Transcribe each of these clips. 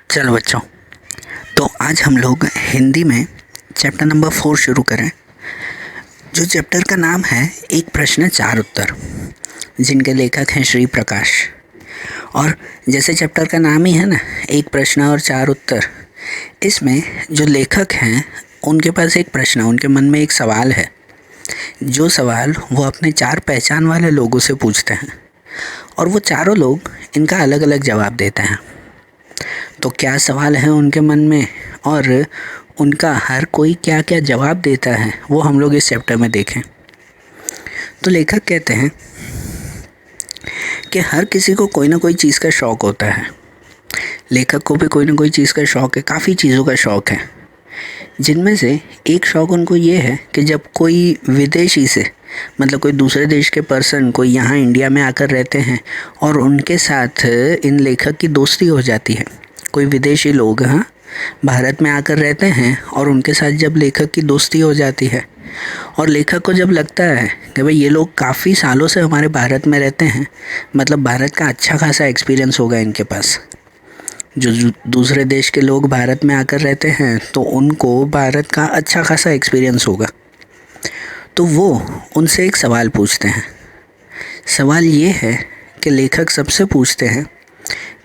चलो बच्चों, तो आज हम लोग हिंदी में चैप्टर नंबर 4 शुरू करें। जो चैप्टर का नाम है एक प्रश्न चार उत्तर, जिनके लेखक हैं श्री प्रकाश। और जैसे चैप्टर का नाम ही है ना, एक प्रश्न और चार उत्तर, इसमें जो लेखक हैं उनके पास एक प्रश्न, उनके मन में एक सवाल है। जो सवाल वो अपने चार पहचान वाले लोगों से पूछते हैं और वो चारों लोग इनका अलग अलग जवाब देते हैं। तो क्या सवाल है उनके मन में और उनका हर कोई क्या क्या जवाब देता है, वो हम लोग इस चैप्टर में देखें। तो लेखक कहते हैं कि हर किसी को कोई ना कोई चीज़ का शौक़ होता है। लेखक को भी कोई ना कोई चीज़ का शौक़ है, काफ़ी चीज़ों का शौक़ है, जिनमें से एक शौक़ उनको ये है कि जब कोई विदेशी से, मतलब कोई दूसरे देश के पर्सन कोई यहाँ इंडिया में आकर रहते हैं और उनके साथ इन लेखक की दोस्ती हो जाती है। कोई विदेशी लोग भारत में आकर रहते हैं और उनके साथ जब लेखक की दोस्ती हो जाती है और लेखक को जब लगता है कि भाई ये लोग काफ़ी सालों से हमारे भारत में रहते हैं, मतलब भारत का अच्छा खासा एक्सपीरियंस होगा इनके पास। जो दूसरे देश के लोग भारत में आकर रहते हैं तो उनको भारत का अच्छा खासा एक्सपीरियंस होगा। तो वो उनसे एक सवाल पूछते हैं। सवाल ये है कि लेखक सबसे पूछते हैं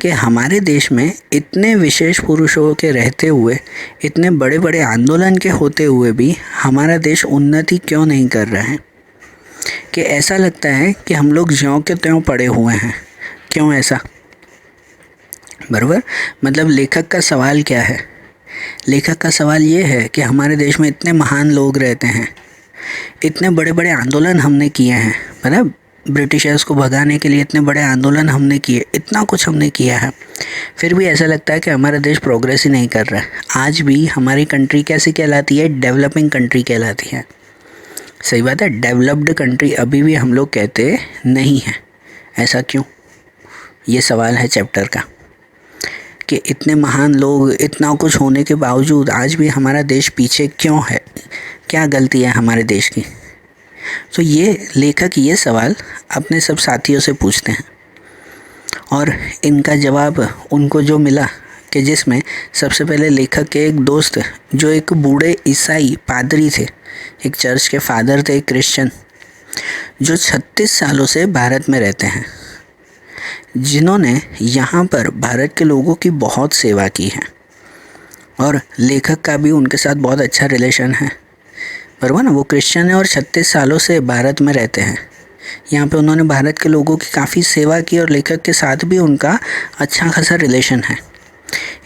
कि हमारे देश में इतने विशेष पुरुषों के रहते हुए, इतने बड़े बड़े आंदोलन के होते हुए भी हमारा देश उन्नति क्यों नहीं कर रहा है। कि ऐसा लगता है कि हम लोग ज्यों के त्यों पड़े हुए हैं। क्यों ऐसा? बराबर, मतलब लेखक का सवाल क्या है? लेखक का सवाल ये है कि हमारे देश में इतने महान लोग रहते हैं, इतने बड़े बड़े आंदोलन हमने किए हैं, मतलब ब्रिटिशर्स को भगाने के लिए इतने बड़े आंदोलन हमने किए, इतना कुछ हमने किया है, फिर भी ऐसा लगता है कि हमारा देश प्रोग्रेस ही नहीं कर रहा है। आज भी हमारी कंट्री कैसी कहलाती है? डेवलपिंग कंट्री कहलाती है। सही बात है, डेवलप्ड कंट्री अभी भी हम लोग कहते नहीं हैं। ऐसा क्यों? ये सवाल है चैप्टर का कि इतने महान लोग, इतना कुछ होने के बावजूद आज भी हमारा देश पीछे क्यों है, क्या गलती है हमारे देश की। तो ये लेखक ये सवाल अपने सब साथियों से पूछते हैं और इनका जवाब उनको जो मिला कि जिसमें सबसे पहले लेखक के एक दोस्त, जो एक बूढ़े ईसाई पादरी थे, एक चर्च के फादर थे, एक क्रिश्चियन, जो 36 सालों से भारत में रहते हैं, जिन्होंने यहाँ पर भारत के लोगों की बहुत सेवा की है और लेखक का भी उनके साथ बहुत अच्छा रिलेशन है। बराबर ना, वो क्रिश्चियन है और 36 सालों से भारत में रहते हैं। यहाँ पे उन्होंने भारत के लोगों की काफ़ी सेवा की और लेखक के साथ भी उनका अच्छा खासा रिलेशन है।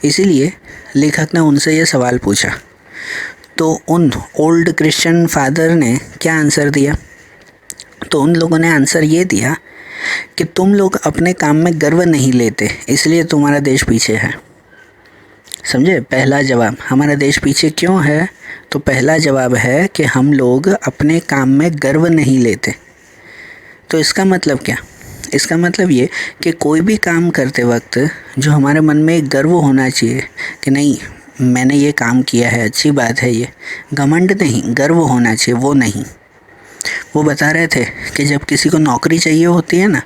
इसीलिए लेखक ने उनसे ये सवाल पूछा। तो उन ओल्ड क्रिश्चियन फादर ने क्या आंसर दिया? तो उन लोगों ने आंसर ये दिया कि तुम लोग अपने काम में गर्व नहीं लेते, इसलिए तुम्हारा देश पीछे है। समझे? पहला जवाब, हमारा देश पीछे क्यों है? तो पहला जवाब है कि हम लोग अपने काम में गर्व नहीं लेते। तो इसका मतलब क्या? इसका मतलब ये कि कोई भी काम करते वक्त जो हमारे मन में एक गर्व होना चाहिए कि नहीं, मैंने ये काम किया है, अच्छी बात है, ये घमंड नहीं, गर्व होना चाहिए, वो नहीं। वो बता रहे थे कि जब किसी को नौकरी चाहिए होती है ना,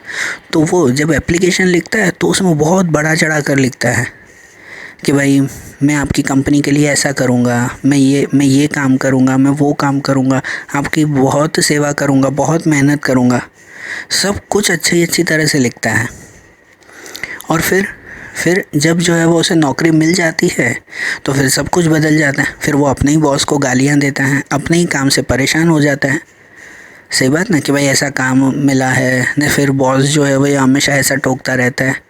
तो वो जब एप्लीकेशन लिखता है तो उसमें बहुत बड़ा चढ़ा कर लिखता है कि भाई मैं आपकी कंपनी के लिए ऐसा करूँगा, मैं ये काम करूँगा, मैं वो काम करूँगा, आपकी बहुत सेवा करूँगा, बहुत मेहनत करूँगा, सब कुछ अच्छी तरह से लिखता है। और फिर जब जो है वो उसे नौकरी मिल जाती है तो फिर सब कुछ बदल जाता है। फिर वो अपने ही बॉस को गालियाँ देता है, अपने ही काम से परेशान हो जाता है। सही बात ना, कि भाई ऐसा काम मिला है न, फिर बॉस जो है वो हमेशा ऐसा टोकता रहता है।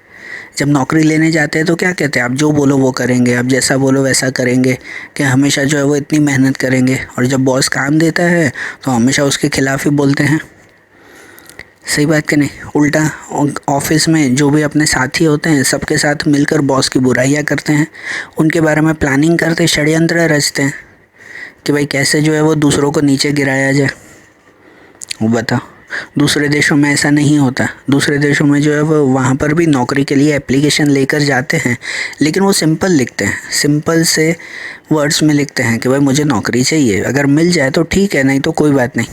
जब नौकरी लेने जाते हैं तो क्या कहते हैं? आप जो बोलो वो करेंगे, आप जैसा बोलो वैसा करेंगे, कि हमेशा जो है वो इतनी मेहनत करेंगे। और जब बॉस काम देता है तो हमेशा उसके खिलाफ ही बोलते हैं। सही बात कि नहीं? उल्टा ऑफिस में जो भी अपने साथी होते हैं सबके साथ मिलकर बॉस की बुराइयां करते हैं, उनके बारे में प्लानिंग करते, षड्यंत्र रचते हैं कि भाई कैसे जो है वो दूसरों को नीचे गिराया जाए। वो बताओ, दूसरे देशों में ऐसा नहीं होता। दूसरे देशों में जो है वो वहाँ पर भी नौकरी के लिए एप्लीकेशन लेकर जाते हैं, लेकिन वो सिंपल लिखते हैं, सिंपल से वर्ड्स में लिखते हैं कि भाई मुझे नौकरी चाहिए, अगर मिल जाए तो ठीक है, नहीं तो कोई बात नहीं।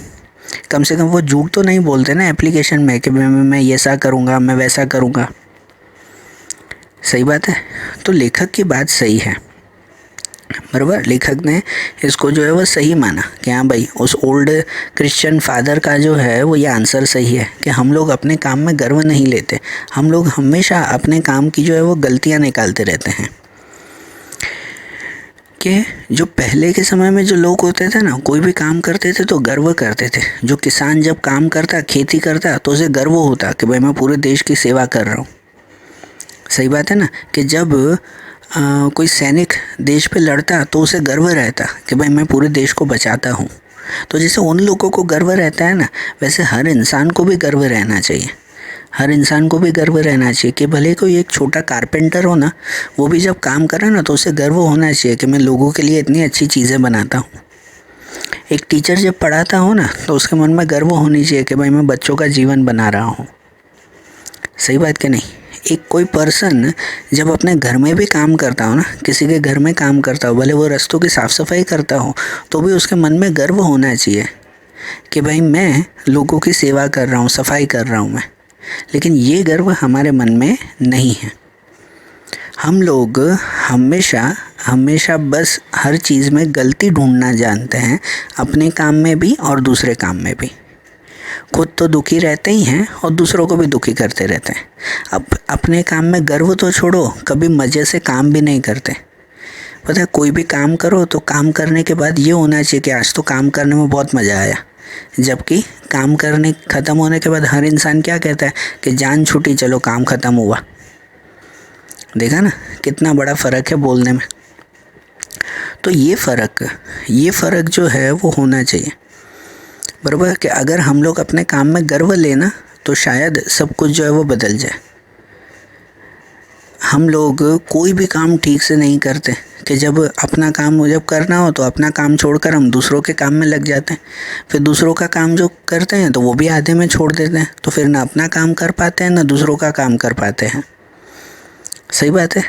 कम से कम वो झूठ तो नहीं बोलते ना एप्लीकेशन में कि मैं ऐसा करूँगा, मैं वैसा करूँगा। सही बात है। तो लेखक की बात सही है, बराबर। लेखक ने इसको जो है वो सही माना कि हाँ भाई, उस ओल्ड क्रिश्चियन फादर का जो है वो ये आंसर सही है कि हम लोग अपने काम में गर्व नहीं लेते, हम लोग हमेशा अपने काम की जो है वो गलतियाँ निकालते रहते हैं। कि जो पहले के समय में जो लोग होते थे ना, कोई भी काम करते थे तो गर्व करते थे। जो किसान जब काम करता, खेती करता, तो उसे गर्व होता कि भाई मैं पूरे देश की सेवा कर रहा हूँ। सही बात है ना। कि जब कोई सैनिक देश पे लड़ता तो उसे गर्व रहता कि भाई मैं पूरे देश को बचाता हूँ। तो जैसे उन लोगों को गर्व रहता है ना, वैसे हर इंसान को भी गर्व रहना चाहिए। हर इंसान को भी गर्व रहना चाहिए कि भले कोई एक छोटा कारपेंटर हो ना, वो भी जब काम करे ना तो उसे गर्व होना चाहिए कि मैं लोगों के लिए इतनी अच्छी चीज़ें बनाता हूँ। एक टीचर जब पढ़ाता हो ना तो उसके मन में गर्व होनी चाहिए कि भाई मैं बच्चों का जीवन बना रहा हूँ। सही बात कि नहीं। एक कोई पर्सन जब अपने घर में भी काम करता हो ना, किसी के घर में काम करता हो, भले वो रास्तों की साफ़ सफाई करता हो, तो भी उसके मन में गर्व होना चाहिए कि भाई मैं लोगों की सेवा कर रहा हूँ, सफाई कर रहा हूँ मैं। लेकिन ये गर्व हमारे मन में नहीं है। हम लोग हमेशा हमेशा बस हर चीज़ में गलती ढूंढना जानते हैं, अपने काम में भी और दूसरे काम में भी। खुद तो दुखी रहते ही हैं और दूसरों को भी दुखी करते रहते हैं। अब अपने काम में गर्व तो छोड़ो, कभी मज़े से काम भी नहीं करते। पता है, कोई भी काम करो तो काम करने के बाद ये होना चाहिए कि आज तो काम करने में बहुत मज़ा आया, जबकि काम करने ख़त्म होने के बाद हर इंसान क्या कहता है कि जान छूटी, चलो काम ख़त्म हुआ। देखा ना कितना बड़ा फ़र्क है बोलने में। तो ये फ़र्क जो है वो होना चाहिए, बराबर। कि अगर हम लोग अपने काम में गर्व लेना तो शायद सब कुछ जो है वो बदल जाए। हम लोग कोई भी काम ठीक से नहीं करते कि जब अपना काम जब करना हो तो अपना काम छोड़कर हम दूसरों के काम में लग जाते हैं। फिर दूसरों का काम जो करते हैं तो वो भी आधे में छोड़ देते हैं, तो फिर ना अपना काम कर पाते हैं ना दूसरों का काम कर पाते हैं। सही बात है।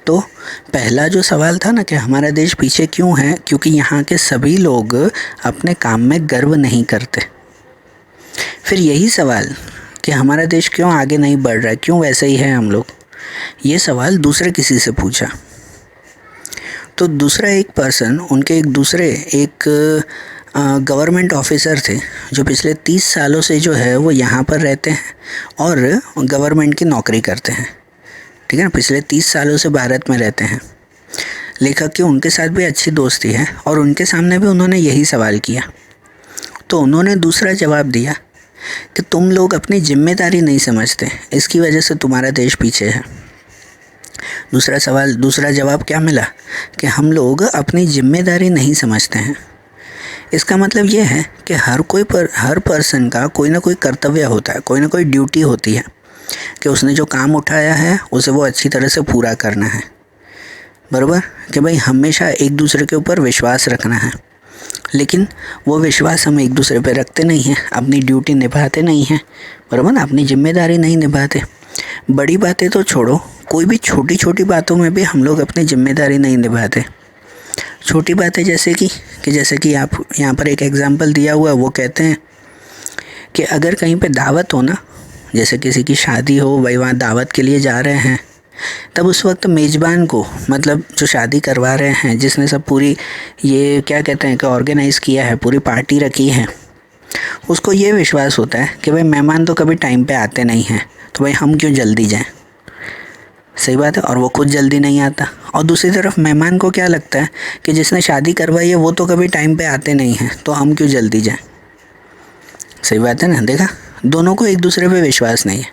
तो पहला जो सवाल था ना कि हमारा देश पीछे क्यों है, क्योंकि यहाँ के सभी लोग अपने काम में गर्व नहीं करते। फिर यही सवाल कि हमारा देश क्यों आगे नहीं बढ़ रहा है, क्यों वैसे ही है हम लोग, ये सवाल दूसरे किसी से पूछा। तो दूसरा एक पर्सन, उनके एक गवर्नमेंट ऑफिसर थे जो पिछले 30 सालों से जो है वो यहाँ पर रहते हैं और गवर्नमेंट की नौकरी करते हैं। ठीक है ना, पिछले 30 सालों से भारत में रहते हैं। लेखक की उनके साथ भी अच्छी दोस्ती है और उनके सामने भी उन्होंने यही सवाल किया। तो उन्होंने दूसरा जवाब दिया कि तुम लोग अपनी जिम्मेदारी नहीं समझते, इसकी वजह से तुम्हारा देश पीछे है। दूसरा जवाब क्या मिला कि हम लोग अपनी जिम्मेदारी नहीं समझते हैं। इसका मतलब ये है कि हर पर्सन का कोई ना कोई कर्तव्य होता है, कोई ना कोई ड्यूटी होती है कि उसने जो काम उठाया है उसे वो अच्छी तरह से पूरा करना है, बराबर। कि भाई हमेशा एक दूसरे के ऊपर विश्वास रखना है, लेकिन वो विश्वास हम एक दूसरे पे रखते नहीं हैं, अपनी ड्यूटी निभाते नहीं हैं, बराबर ना, अपनी जिम्मेदारी नहीं निभाते। बड़ी बातें तो छोड़ो, कोई भी छोटी छोटी बातों में भी हम लोग अपनी जिम्मेदारी नहीं निभाते। छोटी बातें जैसे कि आप यहाँ पर एक एग्जांपल दिया हुआ है, वो कहते हैं कि अगर कहीं पे दावत हो ना, जैसे किसी की शादी हो, भाई वहाँ दावत के लिए जा रहे हैं, तब उस वक्त मेज़बान को, मतलब जो शादी करवा रहे हैं, जिसने सब पूरी ये क्या कहते हैं कि ऑर्गेनाइज़ किया है, पूरी पार्टी रखी है, उसको ये विश्वास होता है कि भाई मेहमान तो कभी टाइम पे आते नहीं हैं, तो भाई हम क्यों जल्दी जाएं। सही बात है। और वो खुद जल्दी नहीं आता। और दूसरी तरफ मेहमान को क्या लगता है कि जिसने शादी करवाई है वो तो कभी टाइम पे आते नहीं हैं, तो हम क्यों जल्दी जाएं। सही बात है ना। देखा, दोनों को एक दूसरे पे विश्वास नहीं है।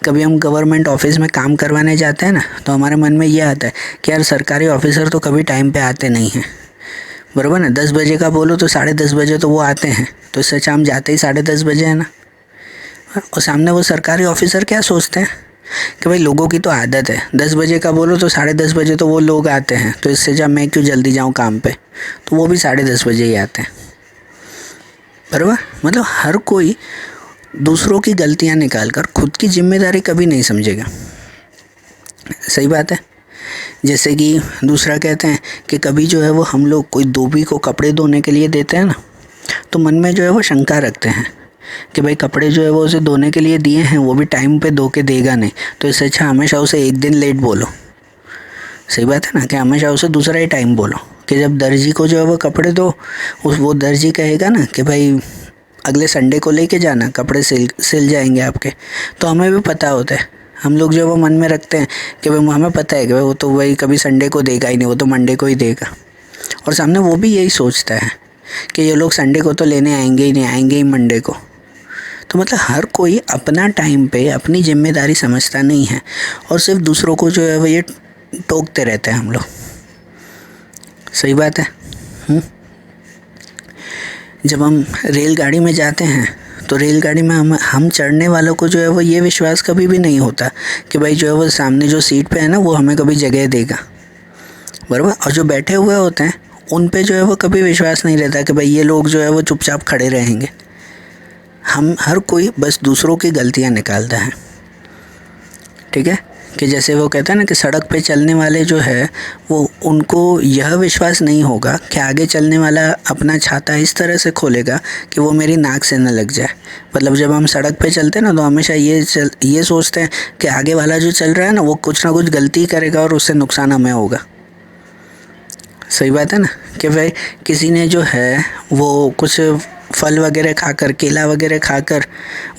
कभी हम गवर्नमेंट ऑफिस में काम करवाने जाते हैं ना, तो हमारे मन में ये आता है कि यार सरकारी ऑफिसर तो कभी टाइम पे आते नहीं हैं, बराबर ना। 10 बजे का बोलो तो 10:30 बजे तो वो आते हैं, तो इससे अच्छा हम जाते ही 10:30 बजे है ना। और सामने वो सरकारी ऑफिसर क्या सोचते हैं कि भाई लोगों की तो आदत है, 10 बजे का बोलो तो 10:30 बजे तो वो लोग आते हैं, तो इससे जब मैं क्यों जल्दी जाऊँ काम पे, तो वो भी 10:30 बजे ही आते हैं, बराबर। मतलब हर कोई दूसरों की गलतियाँ निकाल कर खुद की जिम्मेदारी कभी नहीं समझेगा। सही बात है। जैसे कि दूसरा कहते हैं कि कभी जो है वो हम लोग कोई धोबी को कपड़े धोने के लिए देते हैं ना, तो मन में जो है वो शंका रखते हैं कि भाई कपड़े जो है वो उसे धोने के लिए दिए हैं, वो भी टाइम पे धो के देगा नहीं, तो इससे अच्छा हमेशा उसे एक दिन लेट बोलो। सही बात है ना, कि हमेशा उसे दूसरा ही टाइम बोलो। कि जब दर्जी को जो है वो कपड़े दो, वो दर्जी कहेगा ना कि भाई अगले संडे को लेके जाना, कपड़े सिल जाएंगे आपके। तो हमें भी पता होता है, हम लोग जो है वो मन में रखते हैं कि भाई हमें पता है कि भाई वो तो भाई कभी संडे को देगा ही नहीं, वो तो मंडे को ही देगा। और सामने वो भी यही सोचता है कि ये लोग संडे को तो लेने आएंगे ही नहीं, आएंगे ही मंडे को। तो मतलब हर कोई अपना टाइम पे अपनी जिम्मेदारी समझता नहीं है, और सिर्फ दूसरों को जो है वो ये टोकते रहते हैं हम लोग। सही बात है। जब हम रेलगाड़ी में जाते हैं तो रेलगाड़ी में हम चढ़ने वालों को जो है वो ये विश्वास कभी भी नहीं होता कि भाई जो है वो सामने जो सीट पे है ना वो हमें कभी जगह देगा, बराबर। और जो बैठे हुए होते हैं उन पे जो है वो कभी विश्वास नहीं रहता कि भाई ये लोग जो है वो चुपचाप खड़े रहेंगे। हम हर कोई बस दूसरों की गलतियां निकालता है, ठीक है। कि जैसे वो कहता है ना कि सड़क पे चलने वाले जो है वो, उनको यह विश्वास नहीं होगा कि आगे चलने वाला अपना छाता इस तरह से खोलेगा कि वो मेरी नाक से न लग जाए। मतलब जब हम सड़क पे चलते हैं ना तो हमेशा ये सोचते हैं कि आगे वाला जो चल रहा है ना वो कुछ ना कुछ गलती करेगा और उससे नुकसान हमें होगा। सही बात है ना, कि भाई किसी ने जो है वो कुछ फल वगैरह खाकर, केला वगैरह खाकर,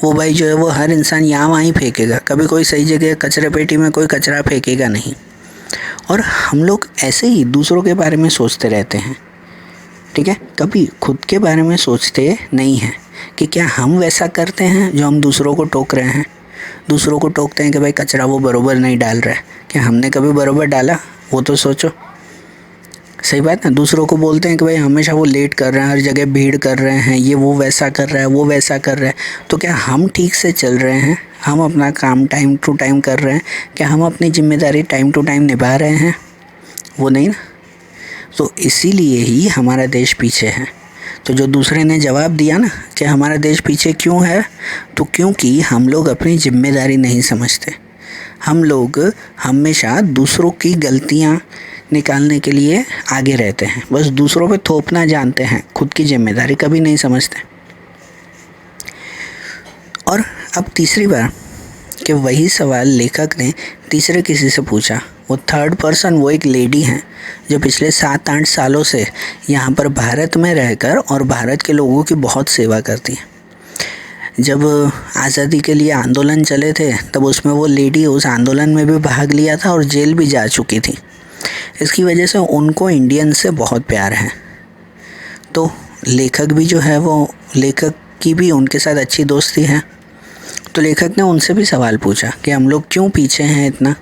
वो भाई जो है वो हर इंसान यहाँ वहाँ ही फेंकेगा, कभी कोई सही जगह कचरे पेटी में कोई कचरा फेंकेगा नहीं। और हम लोग ऐसे ही दूसरों के बारे में सोचते रहते हैं, ठीक है, कभी खुद के बारे में सोचते नहीं हैं कि क्या हम वैसा करते हैं जो हम दूसरों को टोक रहे हैं। दूसरों को टोकते हैं कि भाई कचरा वो बराबर नहीं डाल रहा है, क्या हमने कभी बराबर डाला, वो तो सोचो। सही बात ना, दूसरों को बोलते हैं कि भाई हमेशा वो लेट कर रहे हैं, हर जगह भीड़ कर रहे हैं, ये वो वैसा कर रहा है, वो वैसा कर रहा है। तो क्या हम ठीक से चल रहे हैं, हम अपना काम टाइम टू टाइम कर रहे हैं, क्या हम अपनी जिम्मेदारी टाइम टू टाइम निभा रहे हैं, वो नहीं ना। तो इसीलिए ही हमारा देश पीछे है। तो जो दूसरे ने जवाब दिया ना कि हमारा देश पीछे क्यों है, तो क्योंकि हम लोग अपनी जिम्मेदारी नहीं समझते। हम लोग हमेशा दूसरों की गलतियाँ निकालने के लिए आगे रहते हैं, बस दूसरों पे थोपना जानते हैं, खुद की जिम्मेदारी कभी नहीं समझते। और अब तीसरी बार कि वही सवाल लेखक ने तीसरे किसी से पूछा, वो थर्ड पर्सन, वो एक लेडी हैं जो पिछले 7-8 सालों से यहाँ पर भारत में रहकर और भारत के लोगों की बहुत सेवा करती हैं। जब आज़ादी के लिए आंदोलन चले थे तब उसमें वो लेडी उस आंदोलन में भी भाग लिया था और जेल भी जा चुकी थी। इसकी वजह से उनको इंडियन से बहुत प्यार है। तो लेखक भी जो है वो, लेखक की भी उनके साथ अच्छी दोस्ती है। तो लेखक ने उनसे भी सवाल पूछा कि हम लोग क्यों पीछे हैं इतना।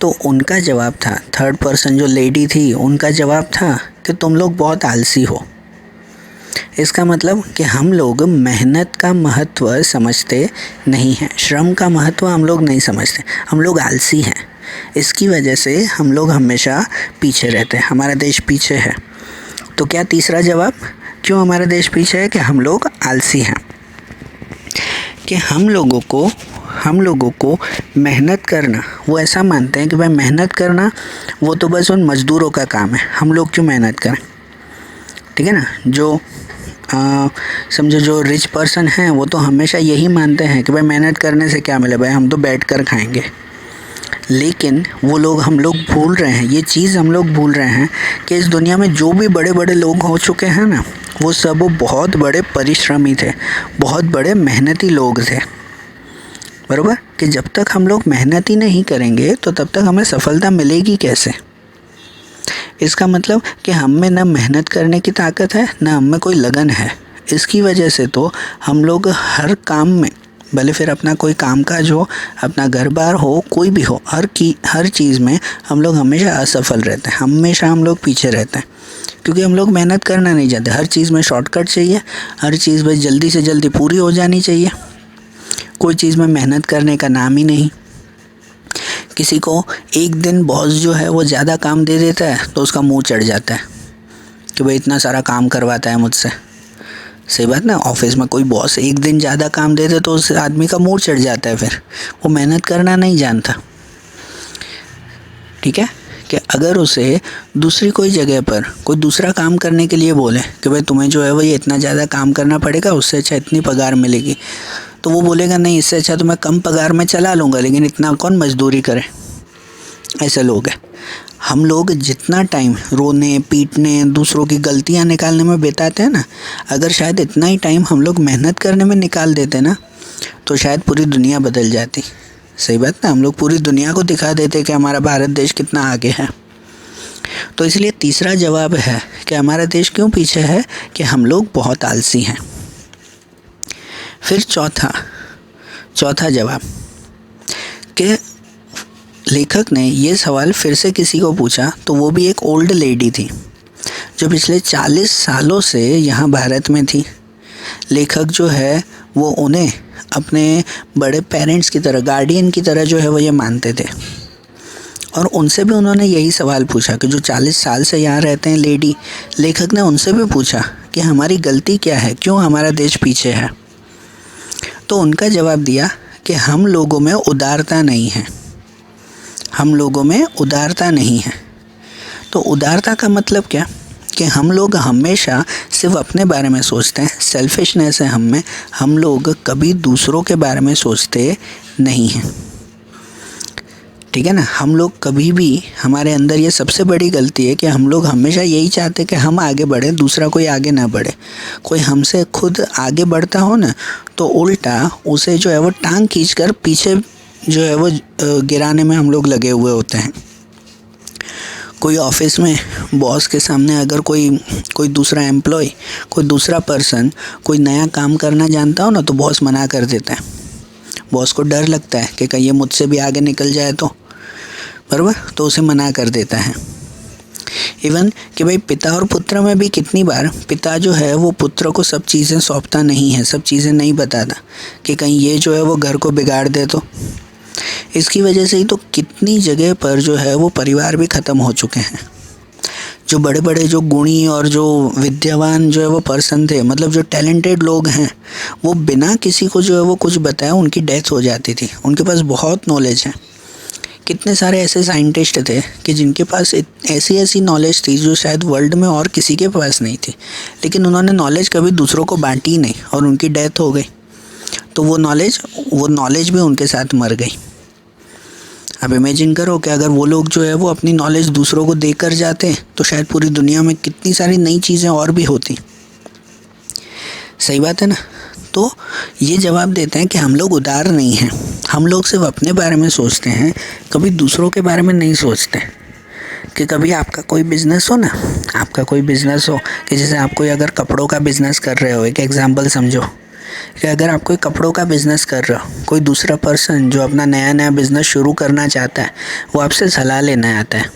तो उनका जवाब था, थर्ड पर्सन जो लेडी थी उनका जवाब था कि तुम लोग बहुत आलसी हो। इसका मतलब कि हम लोग मेहनत का महत्व समझते नहीं हैं, श्रम का महत्व हम लोग नहीं समझते, हम लोग आलसी हैं। इसकी वजह से हम लोग हमेशा पीछे रहते हैं, हमारा देश पीछे है। तो क्या तीसरा जवाब क्यों हमारा देश पीछे है, कि हम लोग आलसी हैं, कि हम लोगों को मेहनत करना, वो ऐसा मानते हैं कि भाई मेहनत करना वो तो बस उन मज़दूरों का काम है, हम लोग क्यों मेहनत करें, ठीक है ना। जो समझो जो रिच पर्सन हैं वो तो हमेशा यही मानते हैं कि भाई मेहनत करने से क्या मिले, भाई हम तो बैठ कर खाएंगे। लेकिन हम लोग भूल रहे हैं, ये चीज़ हम लोग भूल रहे हैं कि इस दुनिया में जो भी बड़े बड़े लोग हो चुके हैं ना, वो सब बहुत बड़े परिश्रमी थे, बहुत बड़े मेहनती लोग थे, बराबर। कि जब तक हम लोग मेहनत ही नहीं करेंगे तो तब तक हमें सफलता मिलेगी कैसे। इसका मतलब कि हम में ना मेहनत करने की ताकत है, ना हम में कोई लगन है। इसकी वजह से तो हम लोग हर काम में, भले फिर अपना कोई कामकाज हो, अपना घर बार हो, कोई भी हो, हर चीज़ में हम लोग हमेशा असफल रहते हैं, हमेशा हम लोग पीछे रहते हैं, क्योंकि हम लोग मेहनत करना नहीं चाहते। हर चीज़ में शॉर्टकट चाहिए, हर चीज़ बस जल्दी से जल्दी पूरी हो जानी चाहिए, कोई चीज़ में मेहनत करने का नाम ही नहीं। किसी को एक दिन बॉस जो है वो ज़्यादा काम दे देता है तो उसका मुंह चढ़ जाता है कि भाई इतना सारा काम करवाता है मुझसे। सही बात ना, ऑफिस में कोई बॉस एक दिन ज़्यादा काम दे दे तो उस आदमी का मूड चढ़ जाता है, फिर वो मेहनत करना नहीं जानता, ठीक है। कि अगर उसे दूसरी कोई जगह पर कोई दूसरा काम करने के लिए बोले कि भाई तुम्हें जो है वो ये इतना ज़्यादा काम करना पड़ेगा, उससे अच्छा इतनी पगार मिलेगी, तो वो बोलेगा नहीं, इससे अच्छा तो मैं कम पगार में चला लूँगा, लेकिन इतना कौन मजदूरी करे। ऐसे लोग हैं। हम लोग जितना टाइम रोने पीटने दूसरों की गलतियाँ निकालने में बिताते हैं ना, अगर शायद इतना ही टाइम हम लोग मेहनत करने में निकाल देते ना, तो शायद पूरी दुनिया बदल जाती। सही बात ना, हम लोग पूरी दुनिया को दिखा देते कि हमारा भारत देश कितना आगे है। तो इसलिए तीसरा जवाब है कि हमारा देश क्यों पीछे है, कि हम लोग बहुत आलसी हैं। फिर चौथा जवाब कि लेखक ने ये सवाल फिर से किसी को पूछा, तो वो भी एक ओल्ड लेडी थी जो पिछले 40 सालों से यहाँ भारत में थी। लेखक जो है वो उन्हें अपने बड़े पेरेंट्स की तरह, गार्डियन की तरह जो है वो ये मानते थे, और उनसे भी उन्होंने यही सवाल पूछा कि जो 40 साल से यहाँ रहते हैं लेडी, लेखक ने उनसे भी पूछा कि हमारी गलती क्या है, क्यों हमारा देश पीछे है। तो उनका जवाब दिया कि हम लोगों में उदारता नहीं है, हम लोगों में उदारता नहीं है। तो उदारता का मतलब क्या, कि हम लोग हमेशा सिर्फ अपने बारे में सोचते हैं, सेल्फिशनेस है हम में, हम लोग कभी दूसरों के बारे में सोचते नहीं हैं। ठीक है ना, हम लोग कभी भी, हमारे अंदर ये सबसे बड़ी गलती है कि हम लोग हमेशा यही चाहते हैं कि हम आगे बढ़ें, दूसरा कोई आगे ना बढ़े। कोई हमसे खुद आगे बढ़ता हो ना, तो उल्टा उसे जो है वो टांग खींचकर पीछे जो है वो गिराने में हम लोग लगे हुए होते हैं। कोई ऑफिस में बॉस के सामने अगर कोई दूसरा एम्प्लॉय, कोई दूसरा पर्सन कोई नया काम करना जानता हो ना, तो बॉस मना कर देता है। बॉस को डर लगता है कि कहीं ये मुझसे भी आगे निकल जाए तो, बराबर, तो उसे मना कर देता है। इवन कि भाई पिता और पुत्र में भी कितनी बार पिता जो है वो पुत्र को सब चीज़ें सौंपता नहीं है, सब चीज़ें नहीं बताता कि कहीं ये जो है वो घर को बिगाड़ दे। तो इसकी वजह से ही तो कितनी जगह पर जो है वो परिवार भी ख़त्म हो चुके हैं। जो बड़े बड़े जो गुणी और जो विद्यावान जो है वो पर्सन थे, मतलब जो टैलेंटेड लोग हैं, वो बिना किसी को जो है वो कुछ बताया उनकी डेथ हो जाती थी। उनके पास बहुत नॉलेज है। कितने सारे ऐसे साइंटिस्ट थे कि जिनके पास ऐसी नॉलेज थी जो शायद वर्ल्ड में और किसी के पास नहीं थी, लेकिन उन्होंने नॉलेज कभी दूसरों को बांटी नहीं और उनकी डेथ हो गई। तो वो नॉलेज भी उनके साथ मर गई। अब इमेजिन करो कि अगर वो लोग जो है वो अपनी नॉलेज दूसरों को देकर जाते तो शायद पूरी दुनिया में कितनी सारी नई चीज़ें और भी होती। सही बात है ना। तो ये जवाब देते हैं कि हम लोग उदार नहीं हैं, हम लोग सिर्फ अपने बारे में सोचते हैं, कभी दूसरों के बारे में नहीं सोचते। कि कभी आपका कोई बिज़नेस हो ना, आपका कोई बिज़नेस हो कि जैसे आप कोई अगर कपड़ों का बिज़नेस कर रहे हो, एक एग्जांपल समझो कि अगर आप कोई कपड़ों का बिज़नेस कर रहे हो, कोई दूसरा पर्सन जो अपना नया बिज़नेस शुरू करना चाहता है, वो आपसे सलाह लेने आता है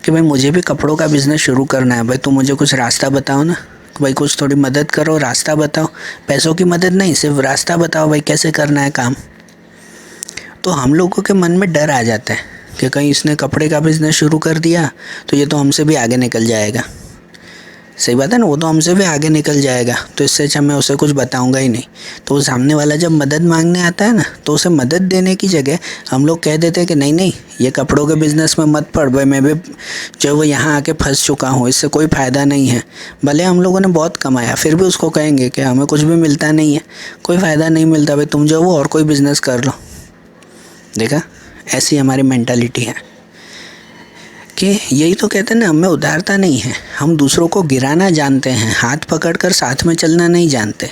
कि भाई मुझे भी कपड़ों का बिज़नेस शुरू करना है, भाई तुम मुझे कुछ रास्ता बताओ ना, भाई कुछ थोड़ी मदद करो, रास्ता बताओ। पैसों की मदद नहीं, सिर्फ रास्ता बताओ भाई कैसे करना है काम। तो हम लोगों के मन में डर आ जाता है कि कहीं इसने कपड़े का बिज़नेस शुरू कर दिया तो ये तो हमसे भी आगे निकल जाएगा। सही बात है ना, वो तो हमसे भी आगे निकल जाएगा, तो इससे अच्छा मैं उसे कुछ बताऊंगा ही नहीं। तो वो सामने वाला जब मदद मांगने आता है ना, तो उसे मदद देने की जगह हम लोग कह देते हैं कि नहीं ये कपड़ों के बिज़नेस में मत पड़ भाई, मैं भी जो वो यहाँ आके फंस चुका हूँ, इससे कोई फ़ायदा नहीं है। भले हम लोगों ने बहुत कमाया, फिर भी उसको कहेंगे कि हमें कुछ भी मिलता नहीं है, कोई फ़ायदा नहीं मिलता भाई, तुम जो वो और कोई बिज़नेस कर लो। देखा, ऐसी हमारी मेंटालिटी है कि यही तो कहते हैं ना, हमें उदारता नहीं है। हम दूसरों को गिराना जानते हैं, हाथ पकड़कर साथ में चलना नहीं जानते।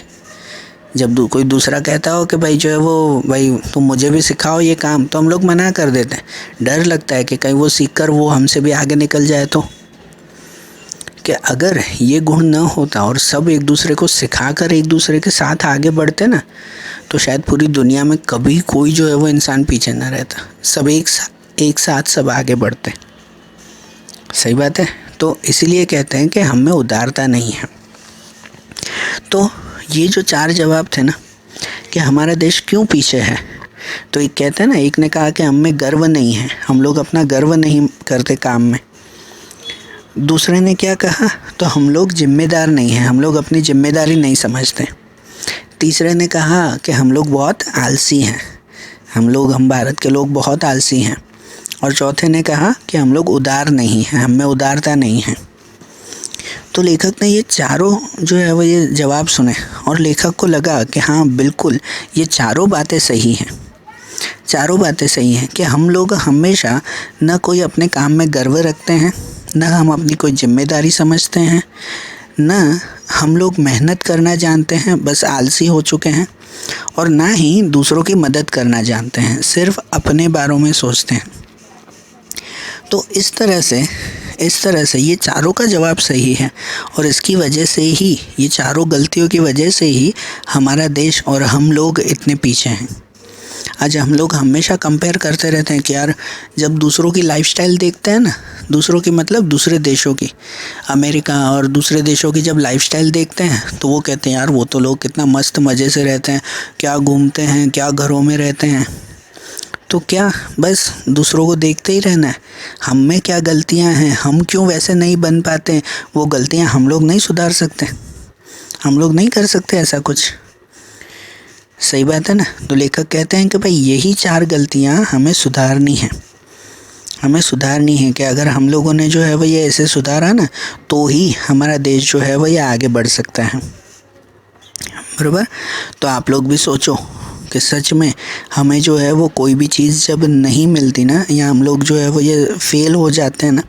जब कोई दूसरा कहता हो कि भाई जो है वो भाई तुम मुझे भी सिखाओ ये काम, तो हम लोग मना कर देते हैं। डर लगता है कि कहीं वो सीखकर वो हमसे भी आगे निकल जाए। तो कि अगर ये गुण न होता और सब एक दूसरे को सिखाकर एक दूसरे के साथ आगे बढ़ते ना, तो शायद पूरी दुनिया में कभी कोई जो है वो इंसान पीछे ना रहता, सब एक साथ सब आगे बढ़ते। सही बात है। तो इसीलिए कहते हैं कि हम में उदारता नहीं है। तो ये जो 4 जवाब थे ना कि हमारा देश क्यों पीछे है, तो एक कहते हैं ना, एक ने कहा कि हम में गर्व नहीं है, हम लोग अपना गर्व नहीं करते काम में। दूसरे ने क्या कहा, तो हम लोग जिम्मेदार नहीं हैं, हम लोग अपनी जिम्मेदारी नहीं समझते। तीसरे ने कहा कि हम लोग बहुत आलसी हैं, हम भारत के लोग बहुत आलसी हैं। और चौथे ने कहा कि हम लोग उदार नहीं हैं, हम में उदारता नहीं है। तो लेखक ने ये चारों जो है वो ये जवाब सुने और लेखक को लगा कि हाँ बिल्कुल ये चारों बातें सही हैं। चारों बातें सही हैं कि हम लोग हमेशा न कोई अपने काम में गर्व रखते हैं, न हम अपनी कोई जिम्मेदारी समझते हैं, न हम लोग मेहनत करना जानते हैं, बस आलसी हो चुके हैं, और ना ही दूसरों की मदद करना जानते हैं, सिर्फ अपने बारों में सोचते हैं। तो इस तरह से ये चारों का जवाब सही है और इसकी वजह से ही, ये चारों गलतियों की वजह से ही हमारा देश और हम लोग इतने पीछे हैं। आज हम लोग हमेशा कंपेयर करते रहते हैं कि यार जब दूसरों की लाइफस्टाइल देखते हैं ना, दूसरों की मतलब दूसरे देशों की, अमेरिका और दूसरे देशों की जब लाइफस्टाइल देखते हैं तो वो कहते हैं यार वो तो लोग कितना मस्त मज़े से रहते हैं, क्या घूमते हैं, क्या घरों में रहते हैं। तो क्या बस दूसरों को देखते ही रहना है? हम में क्या गलतियां हैं, हम क्यों वैसे नहीं बन पाते, वो गलतियां हम लोग नहीं सुधार सकते? हम लोग नहीं कर सकते ऐसा कुछ? सही बात है ना। तो लेखक कहते हैं कि भाई यही 4 गलतियां हमें सुधारनी है, हमें सुधारनी है कि अगर हम लोगों ने जो है वो ये ऐसे सुधारा ना तो ही हमारा देश जो है वो ये आगे बढ़ सकता है। बराबर। तो आप लोग भी सोचो कि सच में हमें जो है वो कोई भी चीज़ जब नहीं मिलती ना, या हम लोग जो है वो ये फेल हो जाते हैं ना,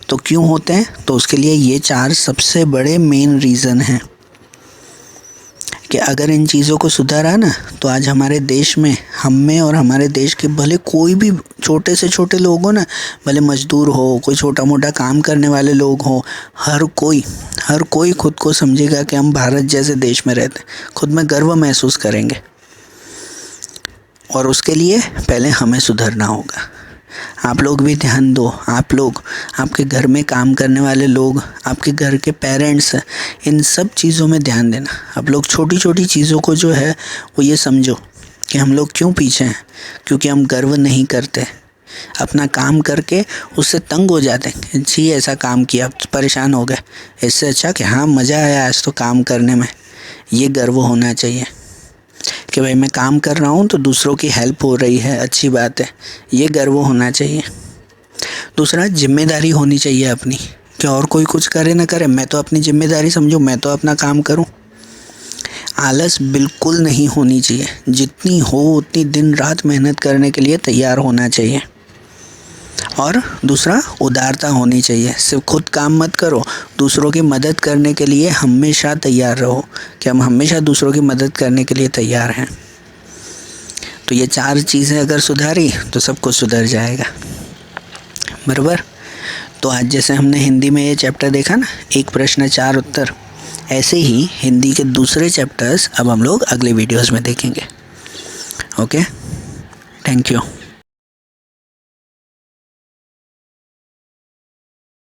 तो क्यों होते हैं? तो उसके लिए ये 4 सबसे बड़े मेन रीज़न हैं कि अगर इन चीज़ों को सुधारा ना तो आज हमारे देश में, हम में और हमारे देश के भले कोई भी छोटे से छोटे लोग हो ना, भले मजदूर हो, कोई छोटा मोटा काम करने वाले लोग हो, हर कोई खुद को समझेगा कि हम भारत जैसे देश में रहते हैं, खुद में गर्व महसूस करेंगे। और उसके लिए पहले हमें सुधरना होगा। आप लोग भी ध्यान दो, आप लोग, आपके घर में काम करने वाले लोग, आपके घर के पेरेंट्स, इन सब चीज़ों में ध्यान देना। आप लोग छोटी छोटी चीज़ों को जो है वो ये समझो कि हम लोग क्यों पीछे हैं, क्योंकि हम गर्व नहीं करते, अपना काम करके उससे तंग हो जाते हैं। जी ऐसा काम किया, परेशान हो गए, इससे अच्छा कि हाँ मज़ा आया आज तो काम करने में। ये गर्व होना चाहिए कि भाई मैं काम कर रहा हूँ तो दूसरों की हेल्प हो रही है, अच्छी बात है, ये गर्व होना चाहिए। दूसरा, जिम्मेदारी होनी चाहिए अपनी, कि और कोई कुछ करे ना करे, मैं तो अपनी जिम्मेदारी समझूँ, मैं तो अपना काम करूँ। आलस बिल्कुल नहीं होनी चाहिए, जितनी हो उतनी दिन रात मेहनत करने के लिए तैयार होना चाहिए। और दूसरा, उदारता होनी चाहिए, सिर्फ खुद काम मत करो, दूसरों की मदद करने के लिए हमेशा तैयार रहो कि हम हमेशा दूसरों की मदद करने के लिए तैयार हैं। तो ये 4 चीज़ें अगर सुधारी तो सब कुछ सुधर जाएगा। बराबर। तो आज जैसे हमने हिंदी में ये चैप्टर देखा ना, 1 प्रश्न 4 उत्तर, ऐसे ही हिंदी के दूसरे चैप्टर्स अब हम लोग अगले वीडियोज़ में देखेंगे। Okay, thank you.